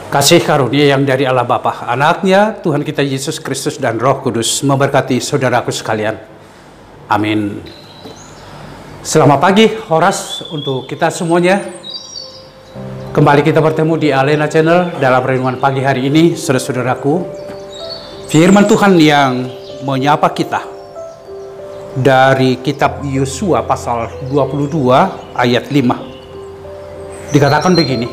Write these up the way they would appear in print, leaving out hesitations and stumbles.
Kasih karunia yang dari Allah Bapa, Anaknya, Tuhan kita Yesus Kristus dan Roh Kudus memberkati saudaraku sekalian. Amin. Selamat pagi, Horas untuk kita semuanya. Kembali kita bertemu di Alena Channel dalam renungan pagi hari ini, saudara-saudaraku. Firman Tuhan yang menyapa kita dari kitab Yosua pasal 22 ayat 5. Dikatakan begini: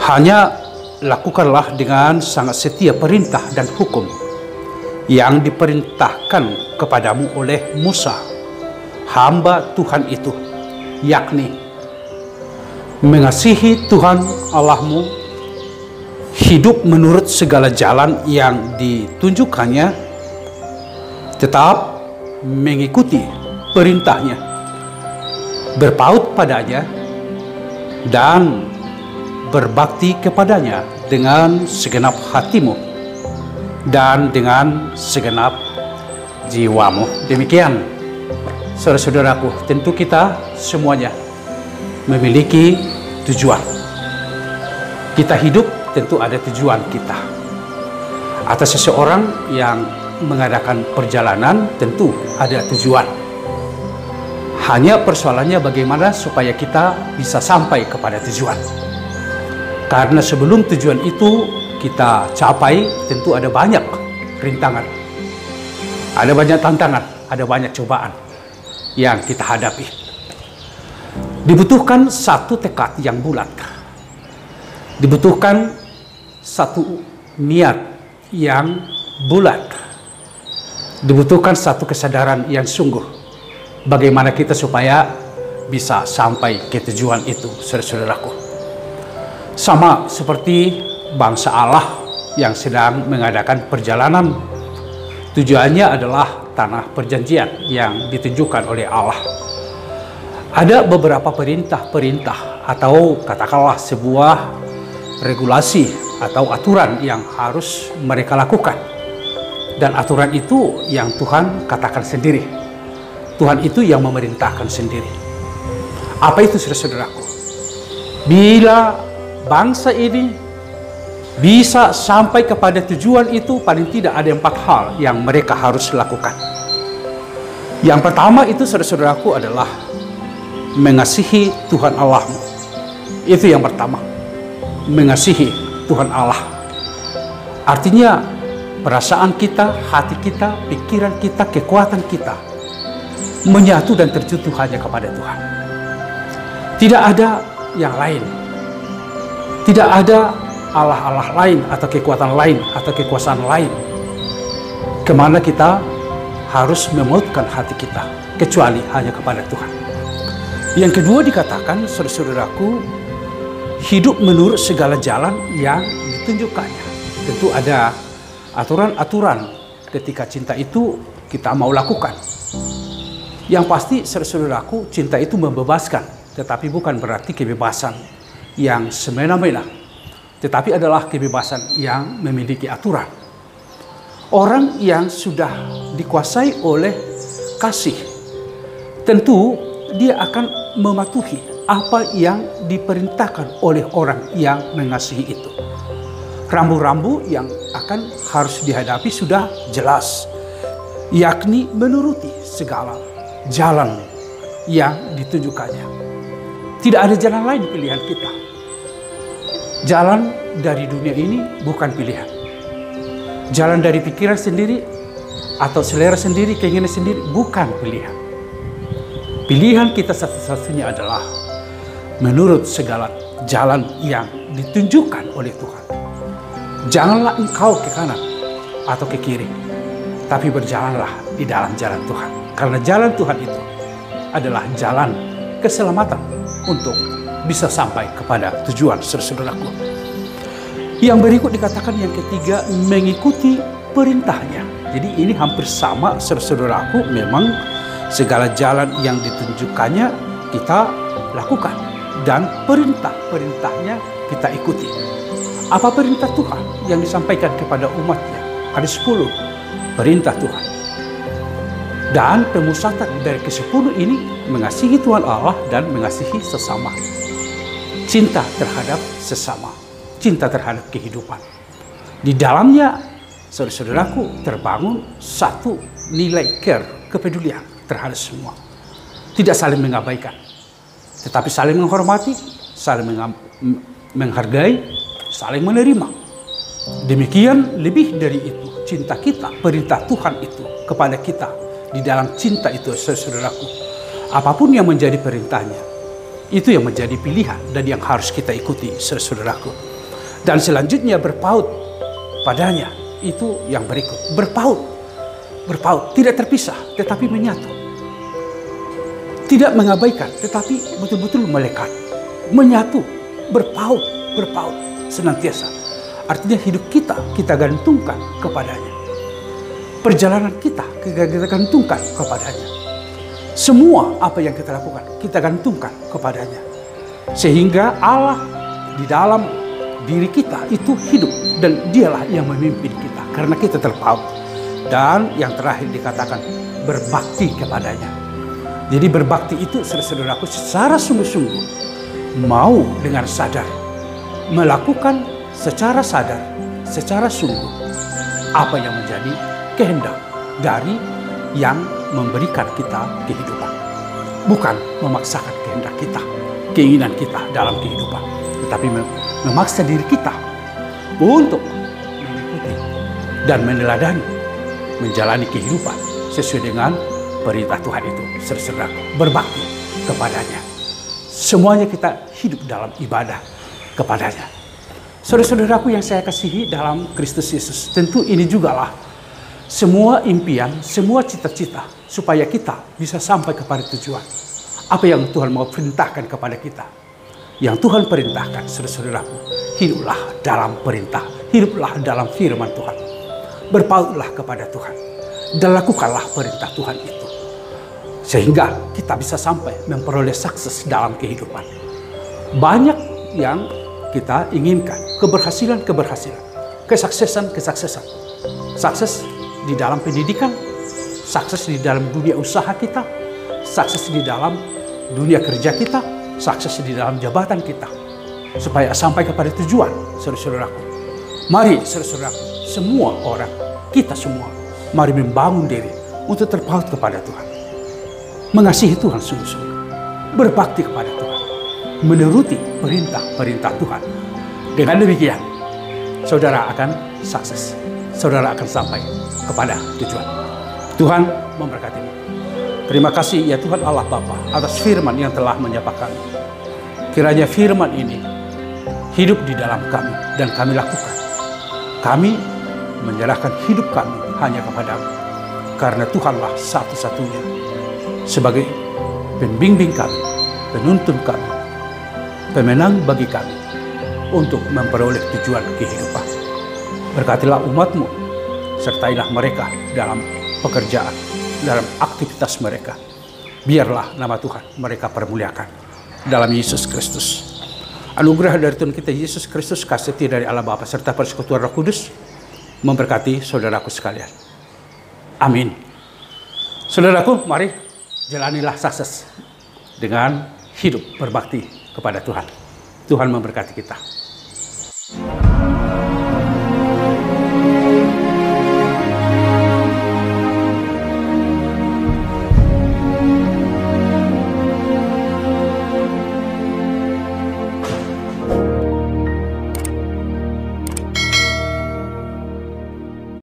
hanya lakukanlah dengan sangat setia perintah dan hukum yang diperintahkan kepadamu oleh Musa, hamba Tuhan itu, yakni mengasihi Tuhan Allahmu, hidup menurut segala jalan yang ditunjukkannya, tetap mengikuti perintahnya, berpaut padanya, dan berbakti kepadanya dengan segenap hatimu dan dengan segenap jiwamu. Demikian, saudara-saudaraku, tentu kita semuanya memiliki tujuan. Kita hidup tentu ada tujuan kita. Atau seseorang yang mengadakan perjalanan tentu ada tujuan. Hanya persoalannya bagaimana supaya kita bisa sampai kepada tujuan. Karena sebelum tujuan itu kita capai, tentu ada banyak rintangan, ada banyak tantangan, ada banyak cobaan yang kita hadapi. Dibutuhkan satu tekad yang bulat, dibutuhkan satu niat yang bulat, dibutuhkan satu kesadaran yang sungguh bagaimana kita supaya bisa sampai ke tujuan itu, saudara-saudaraku. Sama seperti bangsa Allah yang sedang mengadakan perjalanan. Tujuannya adalah tanah perjanjian yang ditunjukkan oleh Allah. Ada beberapa perintah-perintah atau katakanlah sebuah regulasi atau aturan yang harus mereka lakukan. Dan aturan itu yang Tuhan katakan sendiri. Tuhan itu yang memerintahkan sendiri. Apa itu, saudara-saudaraku? Bila bangsa ini bisa sampai kepada tujuan itu, paling tidak ada 4 hal yang mereka harus lakukan. Yang pertama itu, saudara-saudaraku, adalah mengasihi Tuhan Allahmu. Itu yang pertama, mengasihi Tuhan Allah. Artinya perasaan kita, hati kita, pikiran kita, kekuatan kita menyatu dan tertuju hanya kepada Tuhan. Tidak ada yang lain. Tidak ada Allah-Allah lain atau kekuatan lain atau kekuasaan lain kemana kita harus memautkan hati kita kecuali hanya kepada Tuhan. Yang kedua dikatakan, saudara-saudaraku, hidup menurut segala jalan yang ditunjukkannya. Tentu ada aturan-aturan ketika cinta itu kita mau lakukan. Yang pasti, saudara-saudaraku, cinta itu membebaskan, tetapi bukan berarti kebebasan yang semena-mena, tetapi adalah kebebasan yang memiliki aturan. Orang yang sudah dikuasai oleh kasih, tentu dia akan mematuhi apa yang diperintahkan oleh orang yang mengasihi itu. Rambu-rambu yang akan harus dihadapi sudah jelas, yakni menuruti segala jalan yang ditunjukkannya. Tidak ada jalan lain pilihan kita. Jalan dari dunia ini bukan pilihan. Jalan dari pikiran sendiri atau selera sendiri, keinginan sendiri, bukan pilihan. Pilihan kita satu-satunya adalah menurut segala jalan yang ditunjukkan oleh Tuhan. Janganlah engkau ke kanan atau ke kiri, tapi berjalanlah di dalam jalan Tuhan. Karena jalan Tuhan itu adalah jalan keselamatan untuk bisa sampai kepada tujuan, saudara-saudaraku. Yang berikut dikatakan yang ketiga, mengikuti perintahnya. Jadi ini hampir sama, saudara-saudaraku. Memang segala jalan yang ditunjukkannya kita lakukan dan perintah-perintahnya kita ikuti. Apa perintah Tuhan yang disampaikan kepada umatnya? Ada 10 perintah Tuhan. Dan pemusatan dari ke-10 ini mengasihi Tuhan Allah dan mengasihi sesama. Cinta terhadap sesama. cinta terhadap kehidupan. Di dalamnya, saudara-saudaraku, terbangun satu nilai care, kepedulian terhadap semua. Tidak saling mengabaikan, tetapi saling menghormati, saling menghargai, saling menerima. Demikian lebih dari itu, cinta kita, perintah Tuhan itu kepada kita. Di dalam cinta itu, saudaraku, apapun yang menjadi perintahnya, itu yang menjadi pilihan dan yang harus kita ikuti, saudaraku. Dan selanjutnya berpaut padanya, itu yang berikut. Berpaut, tidak terpisah, tetapi menyatu. Tidak mengabaikan, tetapi betul-betul melekat. Menyatu, berpaut senantiasa. Artinya hidup kita gantungkan kepadanya. Perjalanan kita gantungkan kepadanya. Semua apa yang kita lakukan, kita gantungkan kepadanya. Sehingga Allah di dalam diri kita itu hidup, dan dialah yang memimpin kita. Karena kita terpaut. Dan yang terakhir dikatakan, berbakti kepadanya. Jadi berbakti itu, saudaraku, secara sungguh-sungguh, mau dengan sadar, melakukan secara sadar, secara sungguh, apa yang menjadi kehendak dari yang memberikan kita kehidupan. Bukan memaksakan kehendak kita, keinginan kita dalam kehidupan, tetapi memaksa diri kita untuk mengikuti dan meneladani, menjalani kehidupan sesuai dengan perintah Tuhan itu. Saudara-saudaraku, berbakti kepadanya. Semuanya kita hidup dalam ibadah kepadanya. Saudara-saudaraku yang saya kasihi dalam Kristus Yesus, tentu ini jugalah semua impian, semua cita-cita supaya kita bisa sampai kepada tujuan. Apa yang Tuhan mau perintahkan kepada kita. Yang Tuhan perintahkan, saudara-saudaraku, hiduplah dalam perintah, hiduplah dalam firman Tuhan. Berpautlah kepada Tuhan dan lakukanlah perintah Tuhan itu. Sehingga kita bisa sampai memperoleh sukses dalam kehidupan. Banyak yang kita inginkan, keberhasilan, kesuksesan. Sukses di dalam pendidikan, sukses di dalam dunia usaha kita, sukses di dalam dunia kerja kita, sukses di dalam jabatan kita. Supaya sampai kepada tujuan, saudara-saudaraku. Mari, saudara-saudaraku, semua orang, kita semua, mari membangun diri untuk terpaut kepada Tuhan. Mengasihi Tuhan sungguh-sungguh, berbakti kepada Tuhan, menuruti perintah-perintah Tuhan. Dengan demikian, saudara akan sukses, saudara akan sampai kepada tujuan. Tuhan memberkatimu. Terima kasih ya Tuhan Allah Bapa atas firman yang telah menyapa kami. Kiranya firman ini hidup di dalam kami dan kami lakukan. Kami menyerahkan hidup kami hanya kepadamu, karena Tuhanlah satu-satunya sebagai pembimbing kami, penuntun kami, pemenang bagi kami untuk memperoleh tujuan kehidupan. Berkatilah umat-Mu, sertailah mereka dalam pekerjaan, dalam aktivitas mereka. Biarlah nama Tuhan mereka permuliakan dalam Yesus Kristus. Anugerah dari Tuhan kita Yesus Kristus, kasih dari Allah Bapa serta persekutuan Roh Kudus memberkati saudaraku sekalian. Amin. Saudaraku, mari jalanilah sukses dengan hidup berbakti kepada Tuhan. Tuhan memberkati kita.